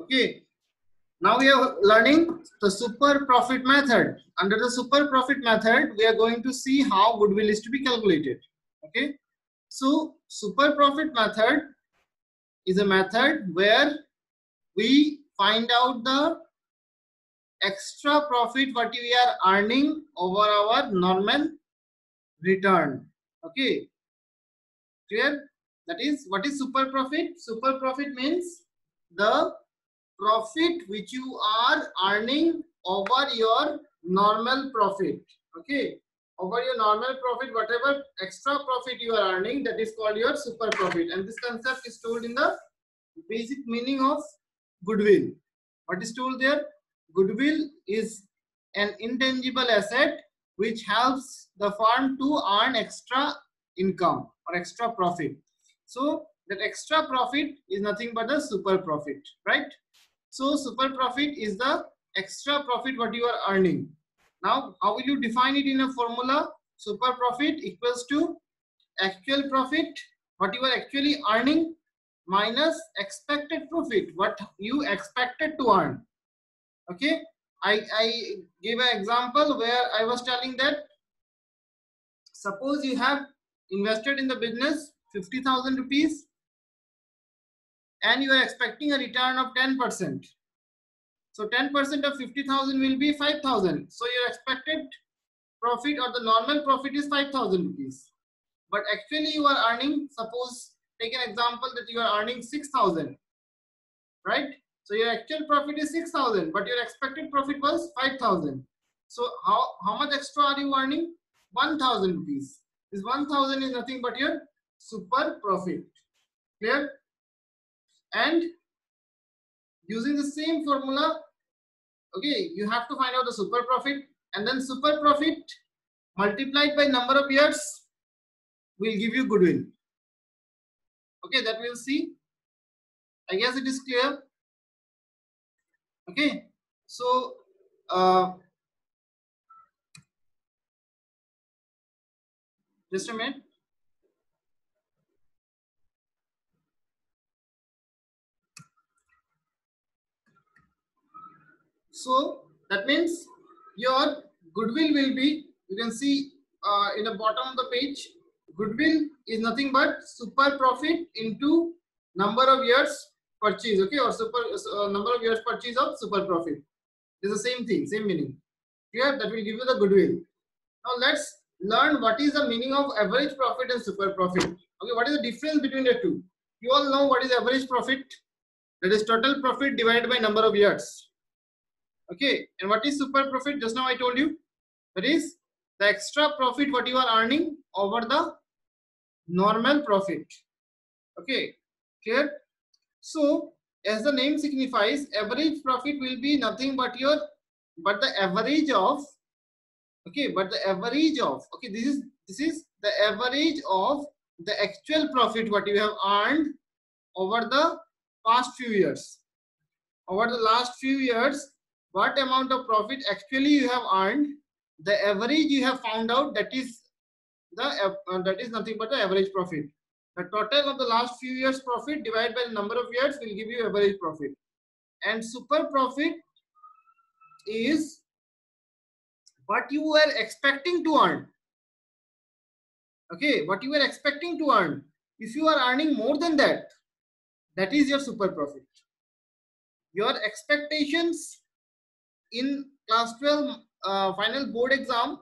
Okay. Now we are learning the super profit method. Under the super profit method, we are going to see how goodwill is to be calculated. Okay. So super profit method is a method where we find out the extra profit what we are earning over our normal return. Okay. Clear? That is, what is super profit? Super profit means the profit which you are earning over your normal profit. Okay, over your normal profit, whatever extra profit you are earning, that is called your super profit. And this concept is told in the basic meaning of goodwill. What is told there? Goodwill is an intangible asset which helps the firm to earn extra income or extra profit. So that extra profit is nothing but the super profit, right? So super profit is the extra profit what you are earning. Now, how will you define it in a formula? Super profit equals to actual profit, what you are actually earning, minus expected profit, what you expected to earn. Okay, I gave an example where I was telling that suppose you have invested in the business 50,000 rupees and you are expecting a return of 10%. So 10% of 50,000 will be 5,000. So your expected profit or the normal profit is 5,000 rupees. But actually you are earning, suppose take an example that you are earning 6,000, right? So your actual profit is 6,000, but your expected profit was 5,000. So how much extra are you earning? 1,000 rupees. This 1,000 is nothing but your super profit. Clear? And using the same formula, okay, you have to find out the super profit, and then super profit multiplied by number of years will give you goodwill. Okay, that we'll see. I guess it is clear. Okay, so just a minute. So that means your goodwill will be, you can see in the bottom of the page, goodwill is nothing but super profit into number of years purchase, okay, or number of years purchase of super profit. It's the same thing, same meaning. Here that will give you the goodwill. Now let's learn what is the meaning of average profit and super profit. Okay, what is the difference between the two? You all know what is average profit? That is total profit divided by number of years. Okay, and what is super profit? Just now I told you, that is the extra profit what you are earning over the normal profit. Okay, clear? So as the name signifies, average profit will be nothing but the average of, okay, but the average of, okay, this is the average of the actual profit what you have earned over the past few years. Over the last few years, what amount of profit actually you have earned, the average you have found out, that is nothing but the average profit. The total of the last few years profit divided by the number of years will give you average profit. And super profit is what you were expecting to earn. Okay, what you were expecting to earn. If you are earning more than that, that is your super profit. Your expectations in class 12 final board exam,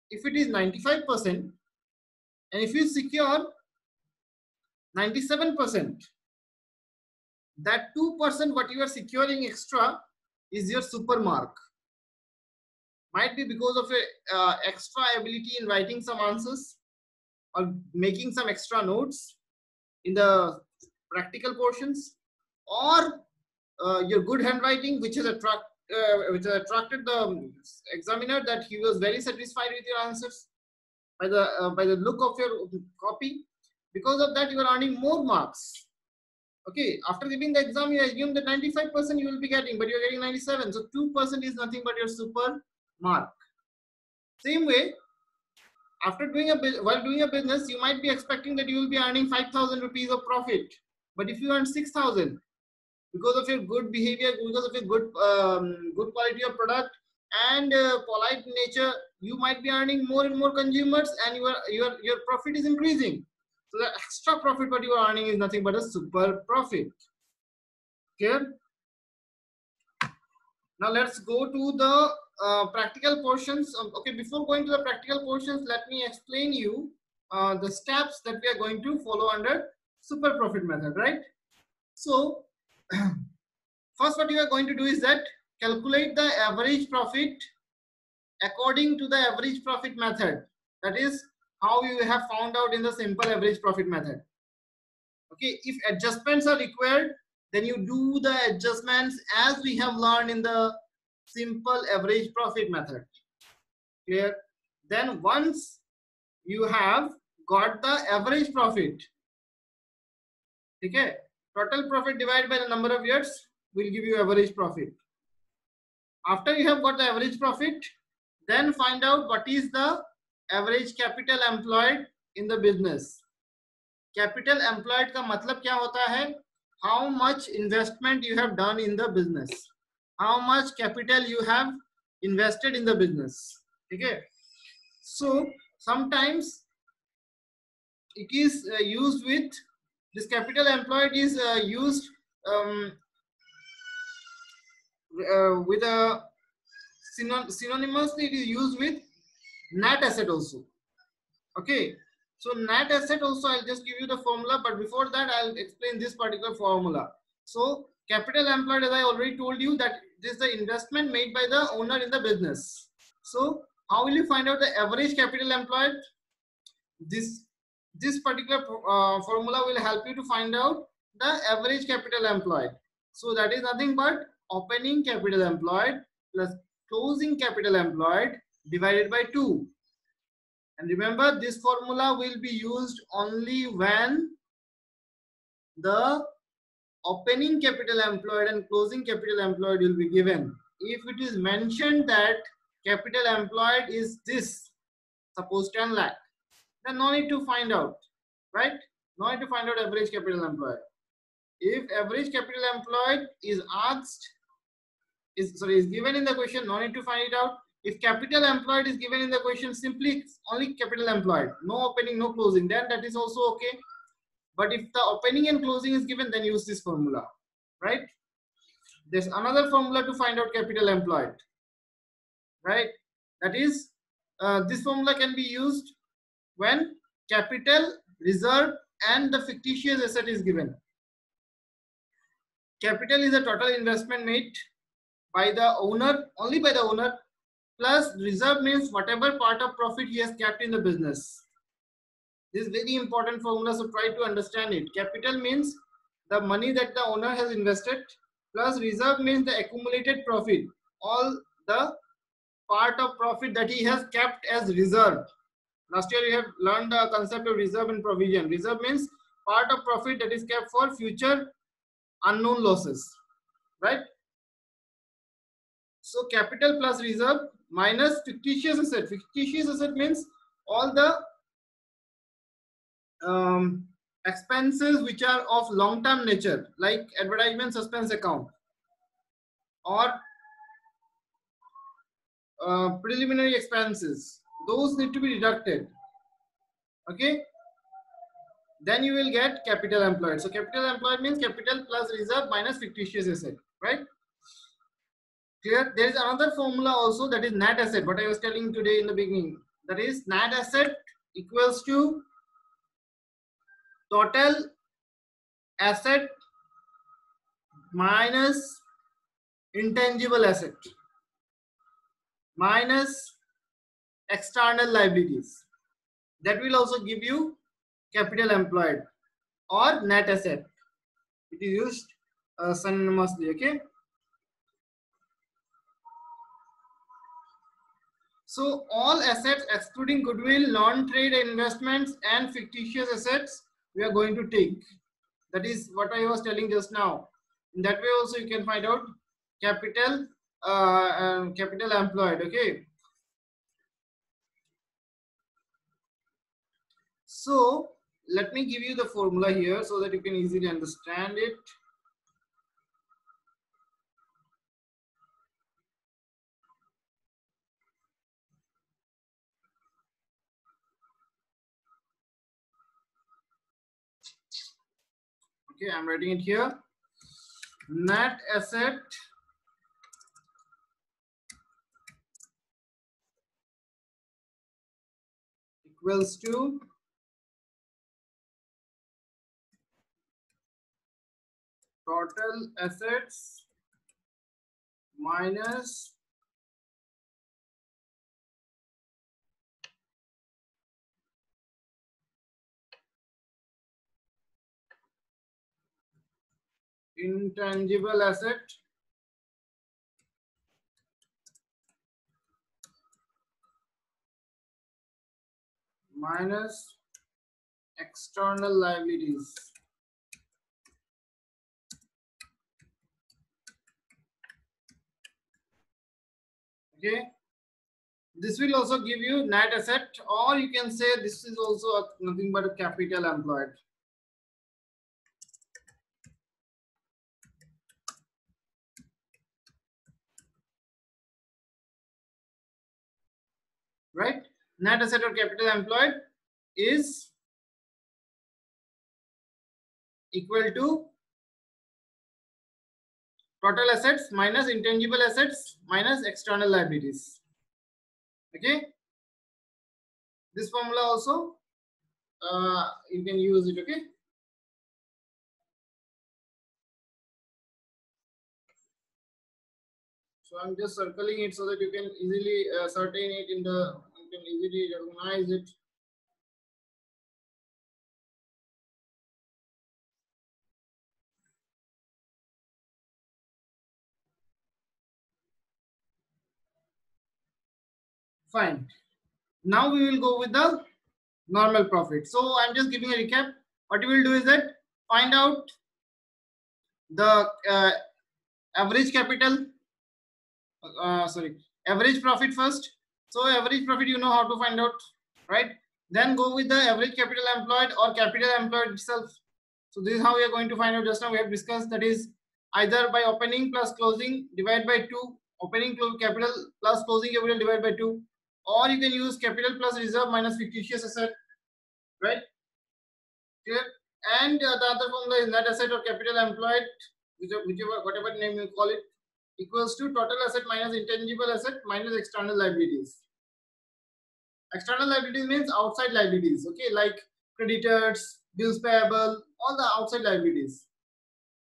if it is 95%, and if you secure 97%, that 2% what you are securing extra is your super mark. Might be because of a extra ability in writing some answers or making some extra notes in the practical portions, or your good handwriting, which has attracted the examiner, that he was very satisfied with your answers by the look of your copy. Because of that, you are earning more marks. Okay, after giving the exam, you assume that 95% you will be getting, but you are getting 97. So 2% is nothing but your super mark. Same way, while doing a business, you might be expecting that you will be earning 5,000 rupees of profit. But if you earn 6,000, because of your good behavior, because of your good quality of product and polite nature, you might be earning more and more consumers, and your profit is increasing. So the extra profit what you are earning is nothing but a super profit. Clear? Now let's go to the practical portions. Okay, before going to the practical portions, let me explain you the steps that we are going to follow under super profit method, right? So first what you are going to do is that calculate the average profit according to the average profit method. That is how you have found out in the simple average profit method. Okay, if adjustments are required, then you do the adjustments as we have learned in the simple average profit method. Clear? Then once you have got the average profit, okay, total profit divided by the number of years will give you average profit. After you have got the average profit, then find out what is the average capital employed in the business. Capital employed का मतलब क्या होता है? How much investment you have done in the business, how much capital you have invested in the business. Okay, so sometimes it is used with this capital employed is used with a synonymously it is used with net asset also. Okay, so net asset also I'll just give you the formula, but before that I'll explain this particular formula. So capital employed, as I already told you, that this is the investment made by the owner in the business. So how will you find out the average capital employed? This particular formula will help you to find out the average capital employed. So that is nothing but opening capital employed plus closing capital employed divided by 2. And remember, this formula will be used only when the opening capital employed and closing capital employed will be given. If it is mentioned that capital employed is this, suppose 10 lakh, then no need to find out, right? No need to find out average capital employed. If average capital employed is asked, is given in the question, no need to find it out. If capital employed is given in the question, simply only capital employed, no opening, no closing, then that is also okay. But if the opening and closing is given, then use this formula, right? There's another formula to find out capital employed, right? That is, this formula can be used when capital, reserve, and the fictitious asset is given. Capital is a total investment made by the owner, only by the owner, plus reserve means whatever part of profit he has kept in the business. This is very important formula, so try to understand it. Capital means the money that the owner has invested, plus reserve means the accumulated profit, all the part of profit that he has kept as reserve. Last year you have learned the concept of reserve and provision. Reserve means part of profit that is kept for future unknown losses, right? So capital plus reserve minus fictitious asset. Fictitious asset means all the expenses which are of long-term nature, like advertisement suspense account or preliminary expenses. Those need to be deducted. Okay, then you will get capital employed. So capital employed means capital plus reserve minus fictitious asset, right? Clear? There is another formula also, that is net asset, what I was telling today in the beginning. That is net asset equals to total asset minus intangible asset minus external liabilities. That will also give you capital employed or net asset. It is used synonymously. Okay, so all assets excluding goodwill, non-trade investments and fictitious assets we are going to take. That is what I was telling just now. In that way also you can find out capital capital employed. Okay, so let me give you the formula here so that you can easily understand it. Okay, I'm writing it here. Net asset equals to total assets minus intangible asset minus external liabilities. Okay, this will also give you net asset, or you can say this is also nothing but a capital employed. Right? Net asset or capital employed is equal to total assets minus intangible assets minus external liabilities. Okay, this formula also you can use it. Okay, so I'm just circling it so that you can easily ascertain it in the, you can easily recognize it. Fine. Now we will go with the normal profit. So I'm just giving a recap. What you will do is that find out the average capital, average profit first. So average profit, you know how to find out, right? Then go with the average capital employed or capital employed itself. So this is how we are going to find out. Just now we have discussed, that is either by opening plus closing divided by 2, opening capital plus closing capital divided by 2, or you can use capital plus reserve minus fictitious asset, right? Clear? And the other formula is net asset or capital employed, whichever whatever name you call it, equals to total asset minus intangible asset minus external liabilities. External liabilities means outside liabilities, okay, like creditors, bills payable, all the outside liabilities.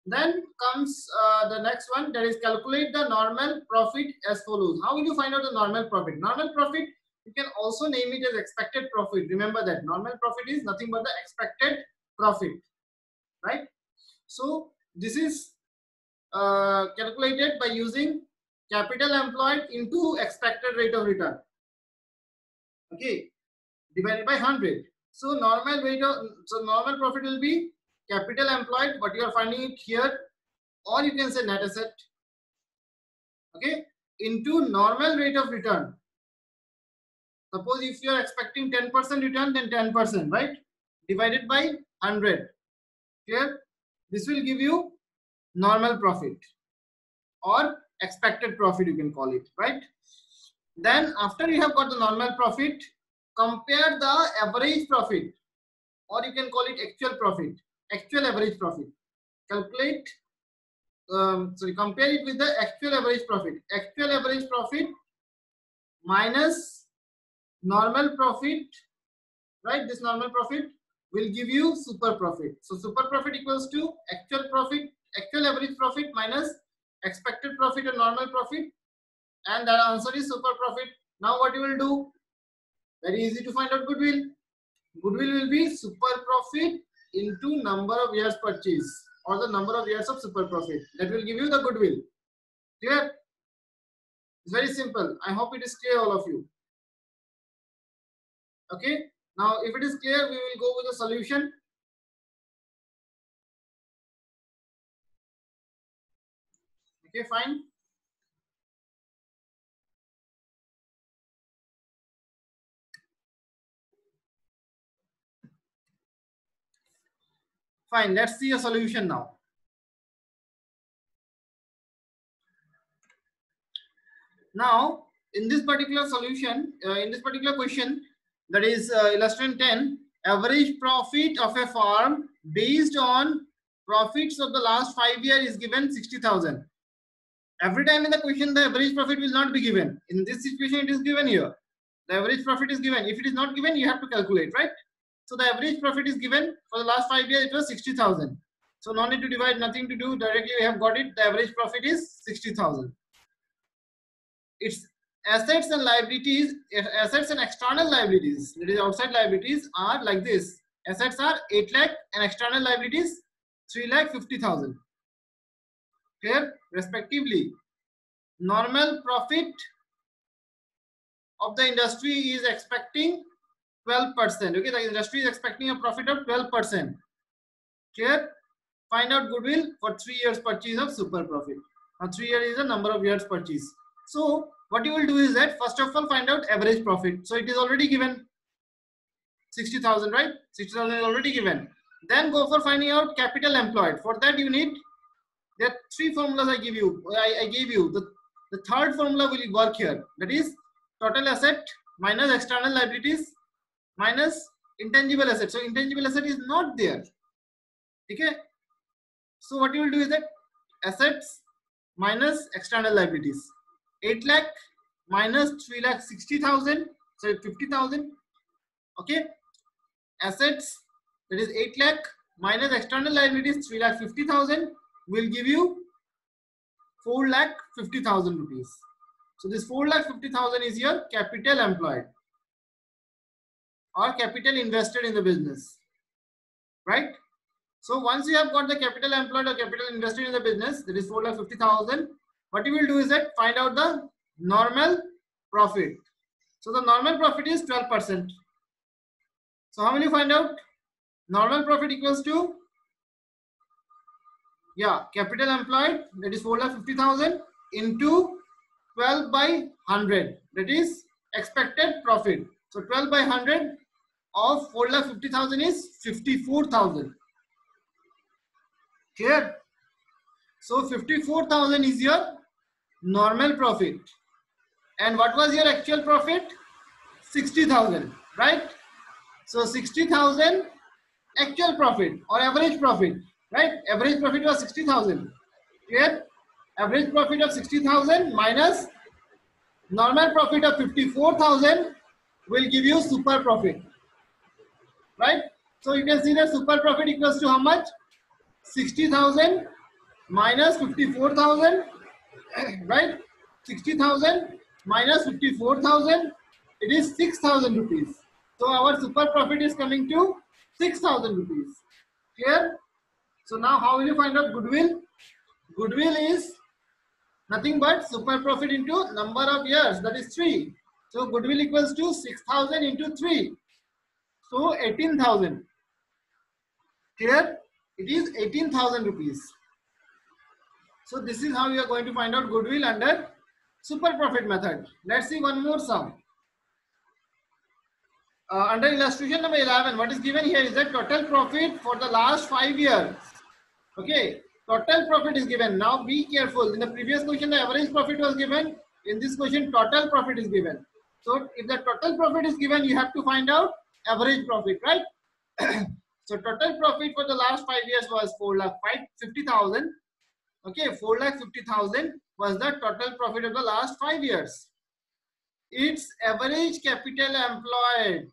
Then comes the next one, that is calculate the normal profit as follows. How will you find out the normal profit? Normal profit, you can also name it as expected profit. Remember that normal profit is nothing but the expected profit, right? So this is calculated by using capital employed into expected rate of return, okay, divided by 100. So normal normal profit will be capital employed, but you are finding it here, or you can say net asset, okay, into normal rate of return. Suppose if you are expecting 10% return, then 10%, right, divided by 100. Clear? This will give you normal profit or expected profit, you can call it, right? Then after you have got the normal profit, compare the average profit, or you can call it actual profit, actual average profit. Calculate, compare it with the actual average profit. Actual average profit minus normal profit, right? This normal profit will give you super profit. So super profit equals to actual profit, actual average profit minus expected profit and normal profit, and the answer is super profit. Now what you will do? Very easy to find out goodwill. Goodwill will be super profit into number of years purchase, or the number of years of super profit. That will give you the goodwill. Clear? It's very simple. I hope it is clear, all of you. Okay. Now, if it is clear, we will go with the solution. Okay, fine. Fine. Let's see a solution now. Now, in this particular solution, in this particular question, that is illustration 10, average profit of a firm based on profits of the last 5 years is given 60,000. Every time in the question the average profit will not be given. In this situation it is given here. The average profit is given. If it is not given, you have to calculate, right? So the average profit is given for the last 5 years. It was 60,000. So no need to divide, nothing to do. Directly we have got it. The average profit is 60,000. Its assets and liabilities, assets and external liabilities, that is outside liabilities, are like this. Assets are 8 lakh and external liabilities 3,50,000. Clear? Respectively, normal profit of the industry is expecting 12%. Okay, the industry is expecting a profit of 12%. Clear? Find out goodwill for 3 years purchase of super profit. Now 3 years is the number of years purchase. So what you will do is that first of all find out average profit. So it is already given 60,000, right? 60,000 is already given. Then go for finding out capital employed. For that you need, there are 3 formulas I give you. I gave you. The third formula will work here. That is total asset minus external liabilities minus intangible asset. So intangible asset is not there. Okay. So what you will do is that assets minus external liabilities. 8 lakh minus 3,60,000. So 50,000. Okay. Assets, that is 8 lakh minus external liabilities 3,50,000 will give you 4,50,000 rupees. So this 4,50,000 is your capital employed or capital invested in the business, right? So once you have got the capital employed or capital invested in the business, that is 4,50,000. What you will do is that find out the normal profit. So the normal profit is 12%. So how will you find out? Normal profit equals to, capital employed, that is 4,50,000 into 12 by 100, that is expected profit. So 12 by 100 of 4,50,000 is 54,000. Clear? So 54,000 is your normal profit. And what was your actual profit? 60,000, right? So 60,000 actual profit or average profit, right? Average profit was 60,000. Clear? Average profit of 60,000 minus normal profit of 54,000 will give you super profit, right? So you can see that super profit equals to how much? 60,000 minus 54,000, right? 60,000 minus 54,000, it is 6,000 rupees. So our super profit is coming to 6,000 rupees. Clear? So now how will you find out goodwill? Goodwill is nothing but super profit into number of years, that is 3. So goodwill equals to 6,000 into 3. So 18,000. Clear? It is 18,000 rupees. So this is how you are going to find out goodwill under super profit method. Let's see one more sum. Under illustration number 11, what is given here is the total profit for the last 5 years. Okay, total profit is given. Now be careful. In the previous question, the average profit was given. In this question, total profit is given. So if the total profit is given, you have to find out average profit, right? So total profit for the last 5 years was 4,50,000. Okay, 4,50,000 was the total profit of the last 5 years. Its average capital employed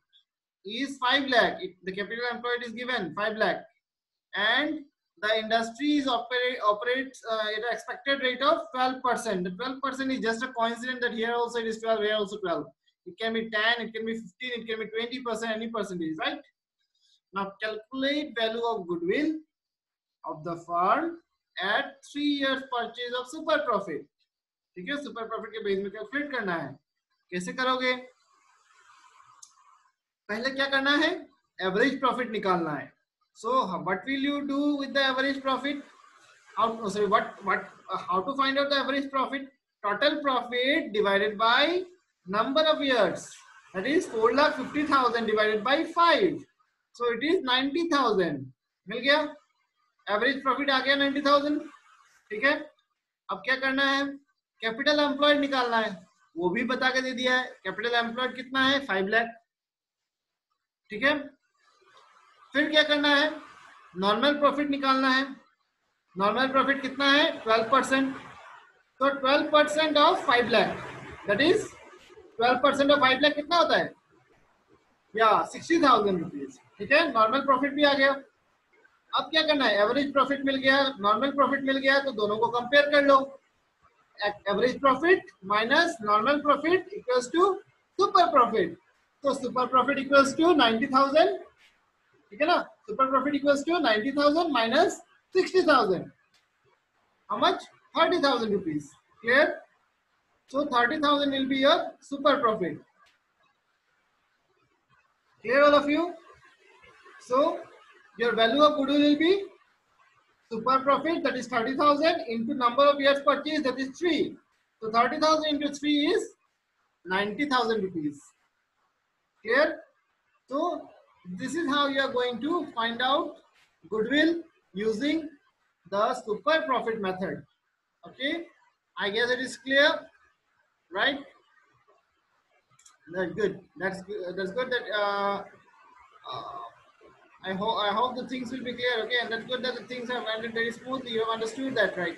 is 5 lakh. The capital employed is given 5 lakh, and the industry is operates at an expected rate of 12%. The 12% is just a coincidence that here also it is 12, here also 12. It can be 10, it can be 15, it can be 20%, any percentage, right? Now calculate value of goodwill of the firm at 3 years purchase of super profit. ठीक है, super profit के base में calculate करना है. कैसे करोगे? पहले क्या करना है? एवरेज प्रॉफिट निकालना है. So what will you do with the average profit? How to find out the average profit? Total profit divided by number of years. That is 4,50,000 divided by 5. So it is 90,000. मिल गया? Average profit आ गया 90,000. ठीक है, अब क्या करना है? Capital employed निकालना है. वो भी बता के दे दिया है. कैपिटल एम्प्लॉयड कितना है? 5 लाख. ठीक है, फिर क्या करना है? नॉर्मल प्रॉफिट निकालना है. नॉर्मल प्रॉफिट कितना है 12%. तो 12% of 5 lakh that is 12% of 5 lakh कितना होता है या 60,000 रुपीज. ठीक है, नॉर्मल प्रॉफिट भी आ गया. अब क्या करना है, एवरेज प्रॉफिट मिल गया, नॉर्मल प्रॉफिट मिल गया, तो दोनों को कंपेयर कर लो. Average profit minus normal profit equals to super profit. तो सुपर प्रॉफिट इक्वल्स टू 90,000. ठीक है ना, super profit equals to 90,000 minus 60,000. How much 30,000 rupees. Clear? So 30,000 will be your super profit. Clear all of you? So your value of goodwill will be super profit, that is 30,000 into number of years purchased, that is 3. So 30,000 into 3 is 90,000 rupees. Clear? So this is how you are going to find out goodwill using the super profit method. Okay, I guess it is clear, right? That's good. That's good. That's good. That I hope the things will be clear. Okay, and that's good that the things have landed very smoothly. You have understood that, right?